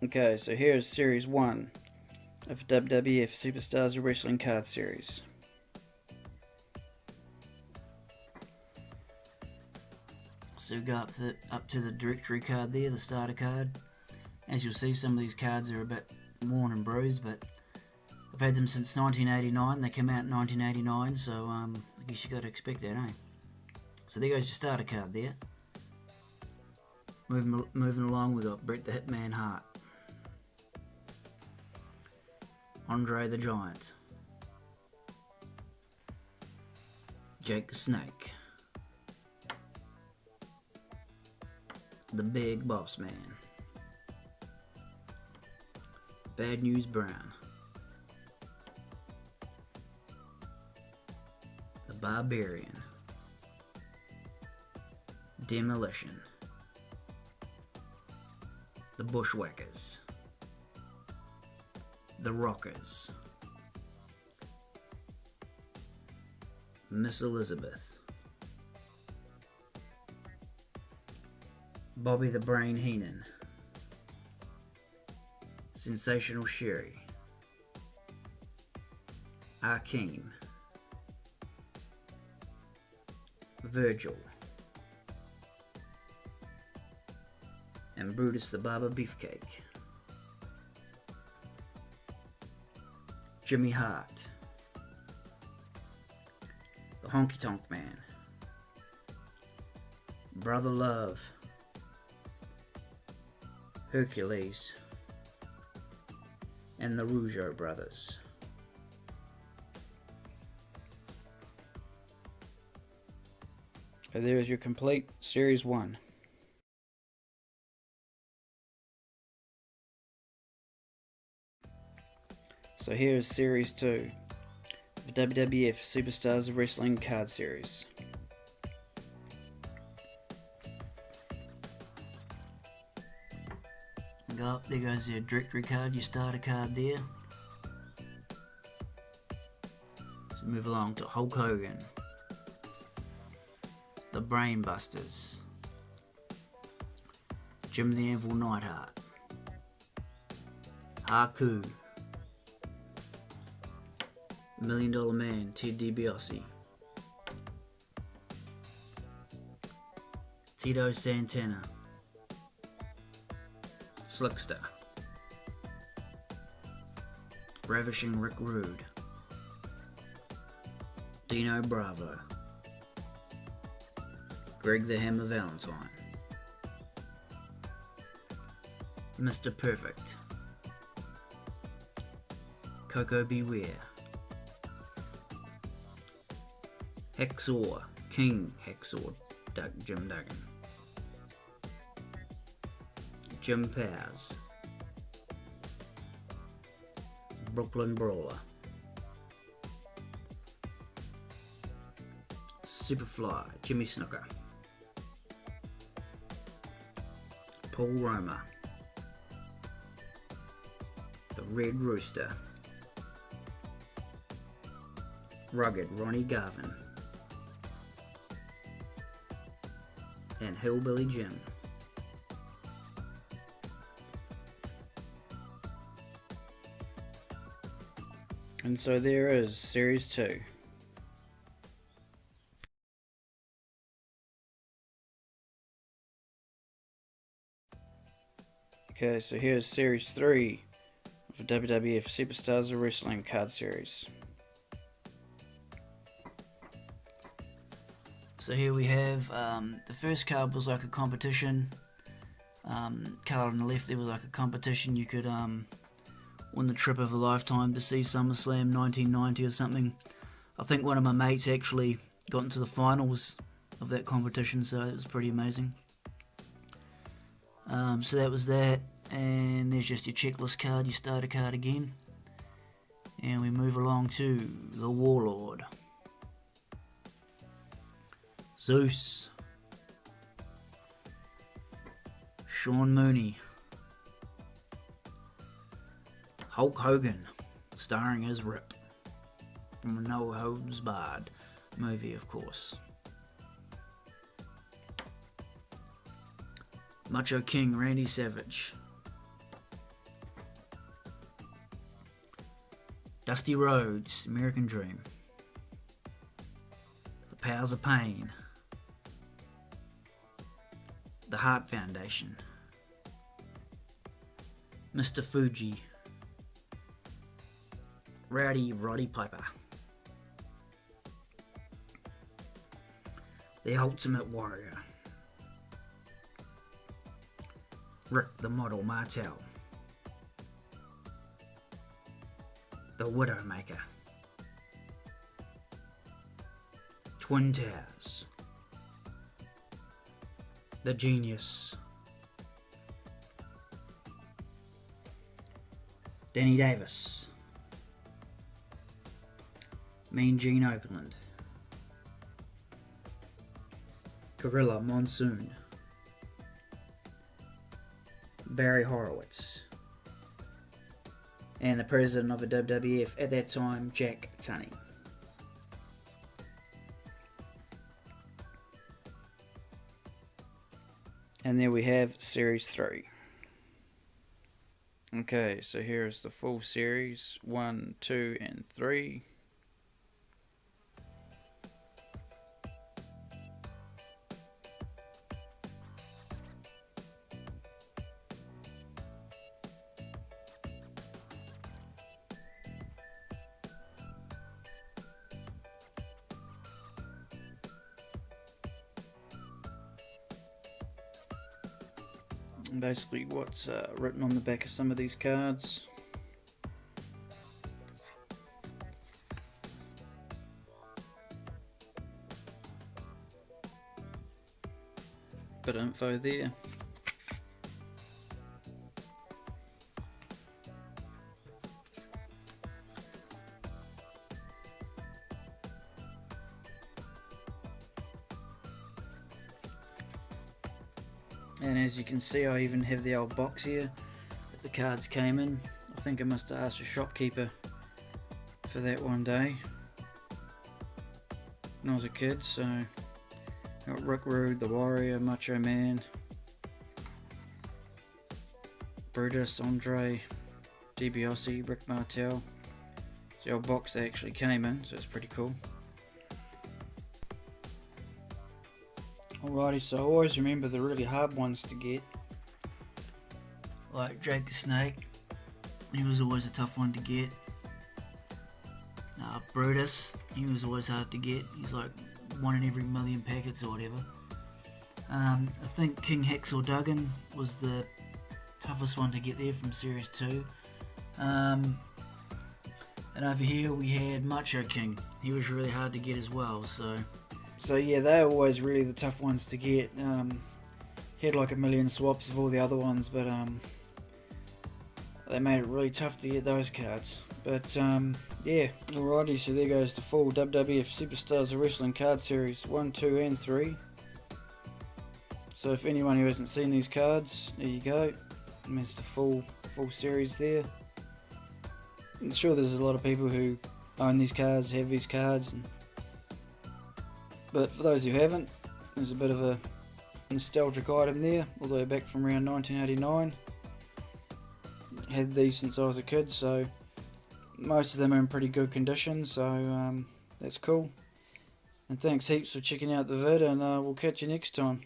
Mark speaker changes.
Speaker 1: Okay, so here's Series 1 of WWF Superstars of Wrestling card series. So we go up to the directory card there, the starter card. As you'll see, some of these cards are a bit worn and bruised, but I've had them since 1989. They came out in 1989, so I guess you got to expect that, eh? So there goes your starter card there. Moving along, we've got Bret the Hitman Hart, Andre the Giant, Jake the Snake, the Big Boss Man, Bad News Brown, the Barbarian, Demolition, the Bushwhackers, the Rockers, Miss Elizabeth, Bobby the Brain Heenan, Sensational Sherry, Akeem, Virgil, and Brutus the Barber Beefcake, Jimmy Hart, the Honky Tonk Man, Brother Love, Hercules, and the Rougeau Brothers. There is your complete Series 1. So here is Series 2 of WWF Superstars of Wrestling card series. Go up, there goes your directory card, your starter card there. So move along to Hulk Hogan, the Brain Busters, Jim the Anvil Neidhart, Haku, $1 Million Man, Ted DiBiase, Tito Santana, Slickster, Ravishing Rick Rude, Dino Bravo, Greg the Hammer Valentine, Mr. Perfect, Coco Beware, Hexor, King Hexor, Jim Duggan, Jim Powers, Brooklyn Brawler, Superfly, Jimmy Snooker, Paul Roma, the Red Rooster, Rugged Ronnie Garvin, and Hillbilly Jim. And so there is Series 2. Okay, so here's Series 3 of WWF Superstars of Wrestling card series. So here we have, the first card was like a competition. Card on the left there was like a competition. You could win the trip of a lifetime to see SummerSlam 1990 or something. I think one of my mates actually got into the finals of that competition, so it was pretty amazing. So that was that, and there's just your checklist card, your starter card again. And we move along to the Warlord, Zeus, Sean Mooney, Hulk Hogan, starring as Rip, from a No Holds Barred movie, of course. Macho King Randy Savage, Dusty Rhodes, American Dream. The Powers of Pain. The Heart Foundation. Mr. Fuji. Rowdy Roddy Piper. The Ultimate Warrior. Rick the Model Martel. The Widowmaker. Twin Towers. The Genius. Danny Davis. Mean Gene Oakland. Gorilla Monsoon. Barry Horowitz. And the president of the WWF at that time, Jack Tunney. And there we have Series 3. Okay, so here's the full series, 1, 2, and 3. Basically what's written on the back of some of these cards. Bit of info there. And as you can see, I even have the old box here that the cards came in. I think I must have asked a shopkeeper for that one day when I was a kid. So got Rick Rude, the Warrior, Macho Man, Brutus, Andre, DiBiase, Rick Martel. It's the old box that actually came in, so it's pretty cool. Alrighty, so I always remember the really hard ones to get. Like Jake the Snake, he was always a tough one to get. Brutus, he was always hard to get. He's like 1 in every million packets or whatever. I think King Hacksaw Duggan was the toughest one to get there from Series 2. And over here we had Macho King. He was really hard to get as well, So yeah, they're always really the tough ones to get. He had like a million swaps of all the other ones, but they made it really tough to get those cards. But yeah, alrighty, so there goes the full WWF Superstars of Wrestling card series 1, 2 and 3. So if anyone who hasn't seen these cards, there you go. And that's the full series there. I'm sure there's a lot of people who own these cards, have these cards, but for those who haven't, there's a bit of a nostalgic item there, all the way back from around 1989. Had these since I was a kid, so most of them are in pretty good condition, so that's cool. And thanks heaps for checking out the vid, and we'll catch you next time.